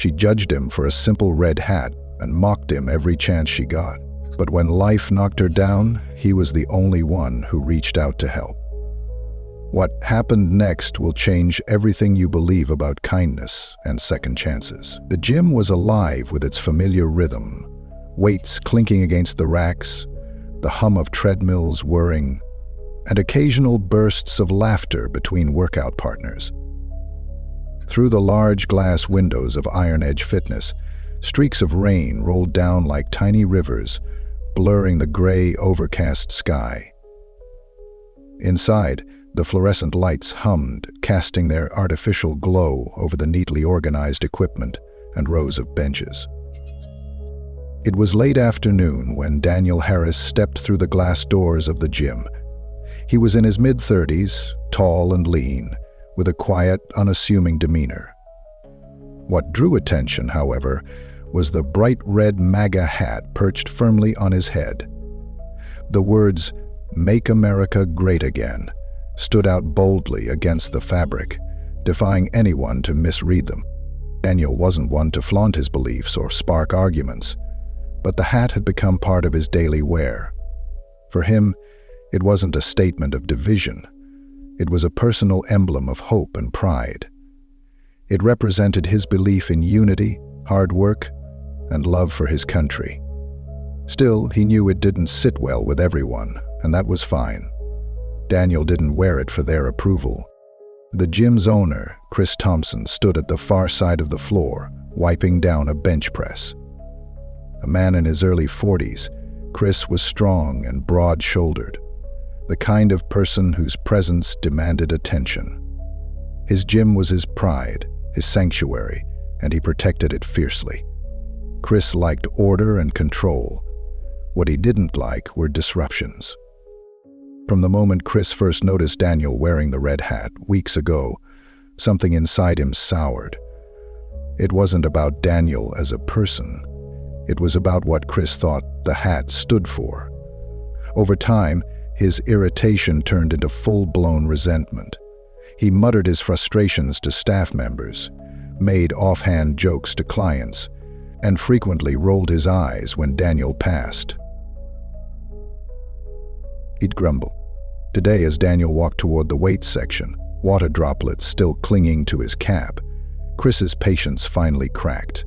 She judged him for a simple red hat and mocked him every chance she got. But when life knocked her down, he was the only one who reached out to help. What happened next will change everything you believe about kindness and second chances. The gym was alive with its familiar rhythm, weights clinking against the racks, the hum of treadmills whirring, and occasional bursts of laughter between workout partners. Through the large glass windows of Iron Edge Fitness, streaks of rain rolled down like tiny rivers, blurring the gray, overcast sky. Inside, the fluorescent lights hummed, casting their artificial glow over the neatly organized equipment and rows of benches. It was late afternoon when Daniel Harris stepped through the glass doors of the gym. He was in his mid-30s, tall and lean, with a quiet, unassuming demeanor. What drew attention, however, was the bright red MAGA hat perched firmly on his head. The words, "Make America Great Again," stood out boldly against the fabric, defying anyone to misread them. Daniel wasn't one to flaunt his beliefs or spark arguments, but the hat had become part of his daily wear. For him, it wasn't a statement of division. It was a personal emblem of hope and pride. It represented his belief in unity, hard work, and love for his country. Still, he knew it didn't sit well with everyone, and that was fine. Daniel didn't wear it for their approval. The gym's owner, Chris Thompson, stood at the far side of the floor, wiping down a bench press. A man in his early 40s, Chris was strong and broad-shouldered, the kind of person whose presence demanded attention. His gym was his pride, his sanctuary, and he protected it fiercely. Chris liked order and control. What he didn't like were disruptions. From the moment Chris first noticed Daniel wearing the red hat weeks ago, something inside him soured. It wasn't about Daniel as a person. It was about what Chris thought the hat stood for. Over time, his irritation turned into full-blown resentment. He muttered his frustrations to staff members, made offhand jokes to clients, and frequently rolled his eyes when Daniel passed. He'd grumble. Today, as Daniel walked toward the weights section, water droplets still clinging to his cap, Chris's patience finally cracked.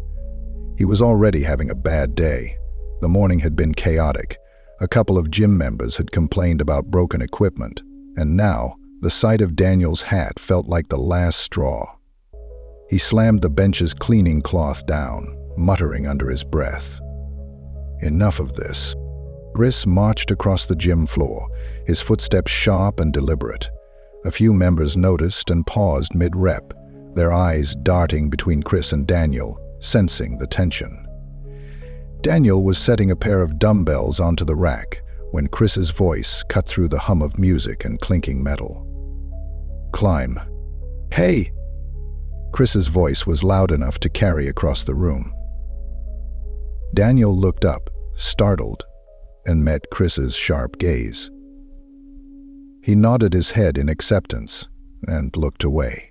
He was already having a bad day. The morning had been chaotic. A couple of gym members had complained about broken equipment, and now, the sight of Daniel's hat felt like the last straw. He slammed the bench's cleaning cloth down, muttering under his breath. Enough of this. Chris marched across the gym floor, his footsteps sharp and deliberate. A few members noticed and paused mid-rep, their eyes darting between Chris and Daniel, sensing the tension. Daniel was setting a pair of dumbbells onto the rack when Chris's voice cut through the hum of music and clinking metal. "Climb." "Hey!" Chris's voice was loud enough to carry across the room. Daniel looked up, startled, and met Chris's sharp gaze. He nodded his head in acceptance and looked away.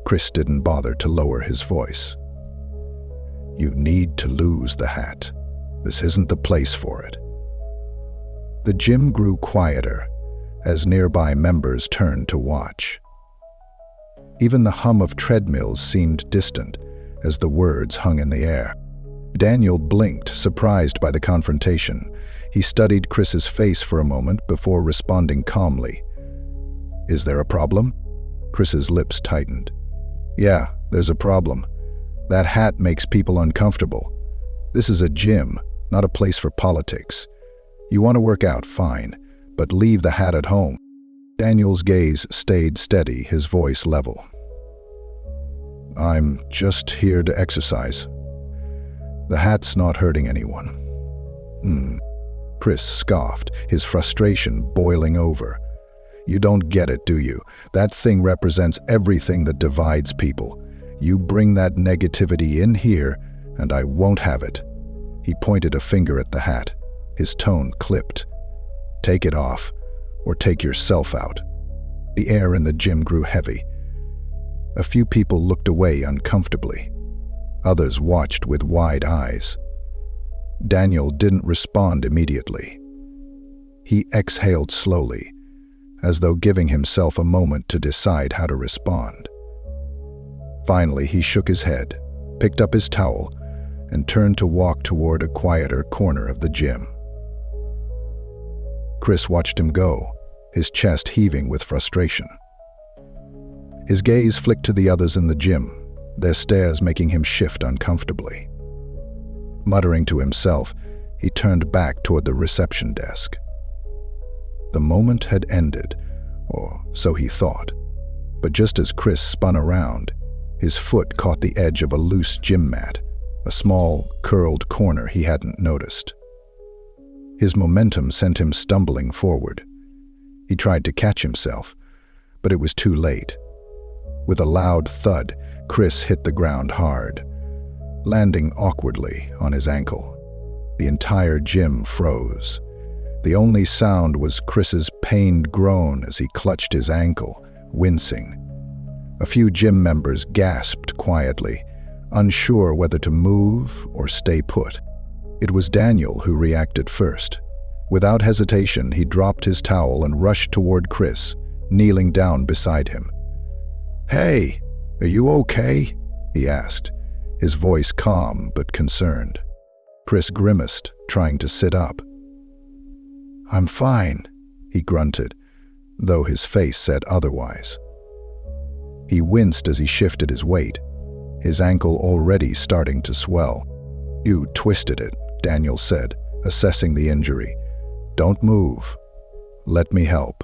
Chris didn't bother to lower his voice. "You need to lose the hat. This isn't the place for it." The gym grew quieter as nearby members turned to watch. Even the hum of treadmills seemed distant as the words hung in the air. Daniel blinked, surprised by the confrontation. He studied Chris's face for a moment before responding calmly. "Is there a problem?" Chris's lips tightened. "Yeah, there's a problem. That hat makes people uncomfortable. This is a gym, not a place for politics. You want to work out, fine, but leave the hat at home." Daniel's gaze stayed steady, his voice level. "I'm just here to exercise. The hat's not hurting anyone." Chris scoffed, his frustration boiling over. "You don't get it, do you? That thing represents everything that divides people. You bring that negativity in here, and I won't have it." He pointed a finger at the hat. His tone clipped. "Take it off, or take yourself out." The air in the gym grew heavy. A few people looked away uncomfortably. Others watched with wide eyes. Daniel didn't respond immediately. He exhaled slowly, as though giving himself a moment to decide how to respond. Finally, he shook his head, picked up his towel, and turned to walk toward a quieter corner of the gym. Chris watched him go, his chest heaving with frustration. His gaze flicked to the others in the gym, their stares making him shift uncomfortably. Muttering to himself, he turned back toward the reception desk. The moment had ended, or so he thought, but just as Chris spun around, his foot caught the edge of a loose gym mat, a small, curled corner he hadn't noticed. His momentum sent him stumbling forward. He tried to catch himself, but it was too late. With a loud thud, Chris hit the ground hard, landing awkwardly on his ankle. The entire gym froze. The only sound was Chris's pained groan as he clutched his ankle, wincing. A few gym members gasped quietly, unsure whether to move or stay put. It was Daniel who reacted first. Without hesitation, he dropped his towel and rushed toward Chris, kneeling down beside him. "Hey, are you okay?" he asked, his voice calm but concerned. Chris grimaced, trying to sit up. "I'm fine," he grunted, though his face said otherwise. He winced as he shifted his weight, his ankle already starting to swell. "You twisted it," Daniel said, assessing the injury. "Don't move. Let me help."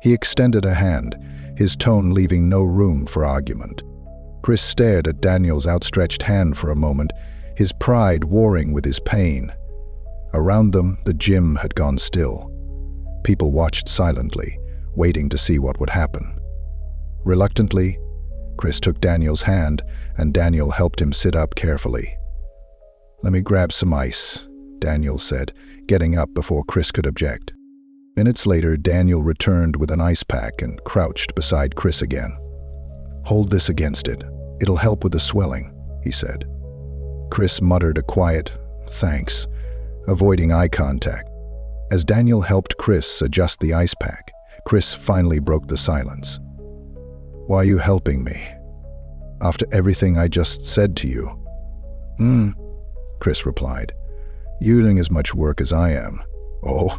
He extended a hand, his tone leaving no room for argument. Chris stared at Daniel's outstretched hand for a moment, his pride warring with his pain. Around them, the gym had gone still. People watched silently, waiting to see what would happen. Reluctantly, Chris took Daniel's hand, and Daniel helped him sit up carefully. "Let me grab some ice," Daniel said, getting up before Chris could object. Minutes later, Daniel returned with an ice pack and crouched beside Chris again. "Hold this against it. It'll help with the swelling," he said. Chris muttered a quiet, "Thanks," avoiding eye contact. As Daniel helped Chris adjust the ice pack, Chris finally broke the silence. "Why are you helping me? After everything I just said to you?" Chris replied. "You're doing as much work as I am." "Oh."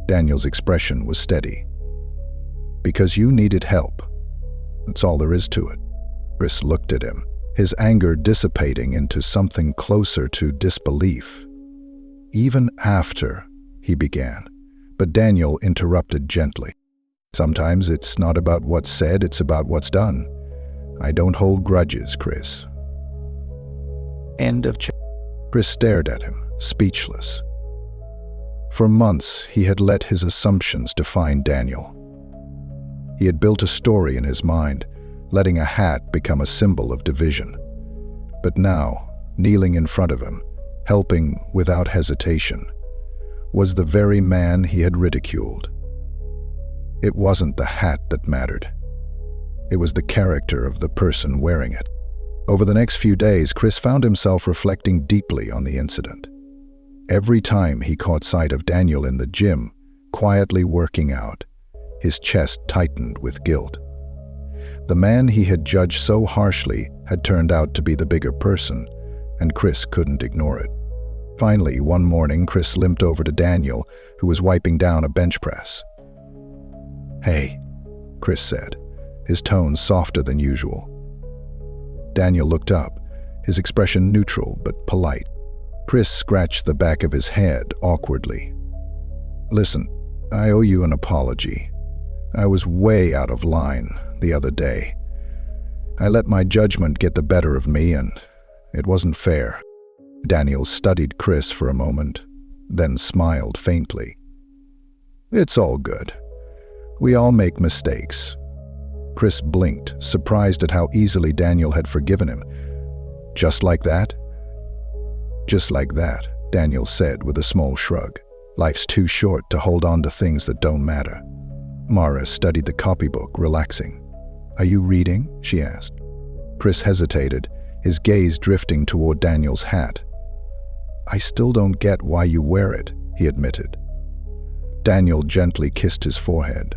Daniel's expression was steady. "Because you needed help. That's all there is to it." Chris looked at him, his anger dissipating into something closer to disbelief. "Even after," he began, but Daniel interrupted gently. "Sometimes it's not about what's said, it's about what's done. I don't hold grudges, Chris." End of Chris stared at him, speechless. For months, he had let his assumptions define Daniel. He had built a story in his mind, letting a hat become a symbol of division. But now, kneeling in front of him, helping without hesitation, was the very man he had ridiculed. It wasn't the hat that mattered. It was the character of the person wearing it. Over the next few days, Chris found himself reflecting deeply on the incident. Every time he caught sight of Daniel in the gym, quietly working out, his chest tightened with guilt. The man he had judged so harshly had turned out to be the bigger person, and Chris couldn't ignore it. Finally, one morning, Chris limped over to Daniel, who was wiping down a bench press. "Hey," Chris said, his tone softer than usual. Daniel looked up, his expression neutral but polite. Chris scratched the back of his head awkwardly. "Listen, I owe you an apology. I was way out of line the other day. I let my judgment get the better of me, and it wasn't fair." Daniel studied Chris for a moment, then smiled faintly. "It's all good. We all make mistakes." Chris blinked, surprised at how easily Daniel had forgiven him. "Just like that?" "Just like that," Daniel said with a small shrug. "Life's too short to hold on to things that don't matter." Mara studied the copybook, relaxing. "Are you reading?" she asked. Chris hesitated, his gaze drifting toward Daniel's hat. "I still don't get why you wear it," he admitted. Daniel gently kissed his forehead.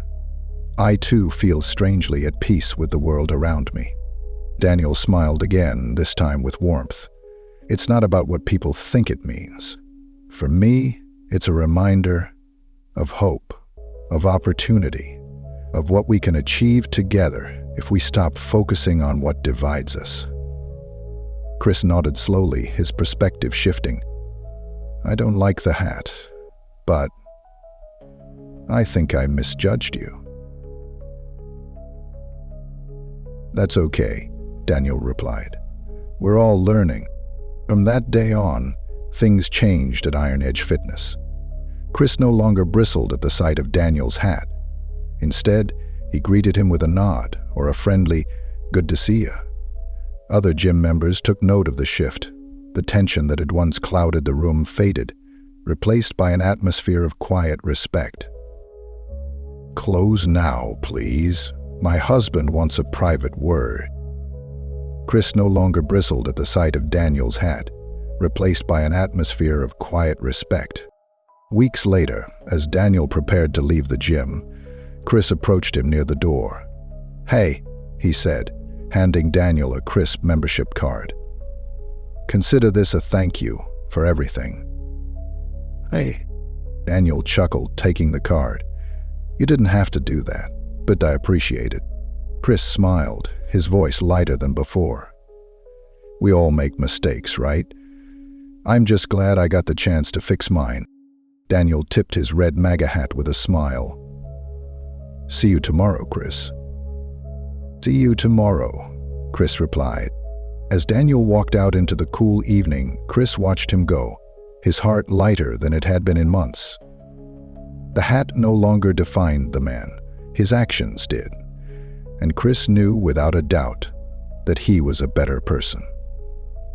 "I too feel strangely at peace with the world around me." Daniel smiled again, this time with warmth. "It's not about what people think it means. For me, it's a reminder of hope, of opportunity, of what we can achieve together if we stop focusing on what divides us." Chris nodded slowly, his perspective shifting. "I don't like the hat, but I think I misjudged you." "That's okay," Daniel replied. "We're all learning." From that day on, things changed at Iron Edge Fitness. Chris no longer bristled at the sight of Daniel's hat. Instead, he greeted him with a nod or a friendly, "Good to see ya." Other gym members took note of the shift. The tension that had once clouded the room faded, replaced by an atmosphere of quiet respect. "Close now, please. My husband wants a private word." Chris no longer bristled at the sight of Daniel's hat, replaced by an atmosphere of quiet respect. Weeks later, as Daniel prepared to leave the gym, Chris approached him near the door. "Hey," he said, handing Daniel a crisp membership card. "Consider this a thank you for everything." "Hey," Daniel chuckled, taking the card. "You didn't have to do that, but I appreciate it." Chris smiled, his voice lighter than before. "We all make mistakes, right? I'm just glad I got the chance to fix mine." Daniel tipped his red MAGA hat with a smile. "See you tomorrow, Chris." "See you tomorrow," Chris replied. As Daniel walked out into the cool evening, Chris watched him go, his heart lighter than it had been in months. The hat no longer defined the man, his actions did. And Chris knew without a doubt that he was a better person.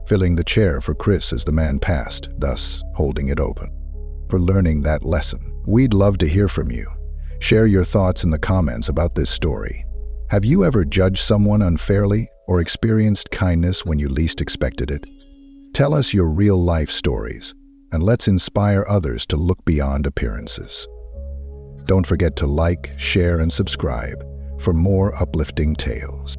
Filling the chair for Chris as the man passed, thus holding it open. For learning that lesson. We'd love to hear from you. Share your thoughts in the comments about this story. Have you ever judged someone unfairly or experienced kindness when you least expected it? Tell us your real-life stories, and let's inspire others to look beyond appearances. Don't forget to like, share, and subscribe for more uplifting tales.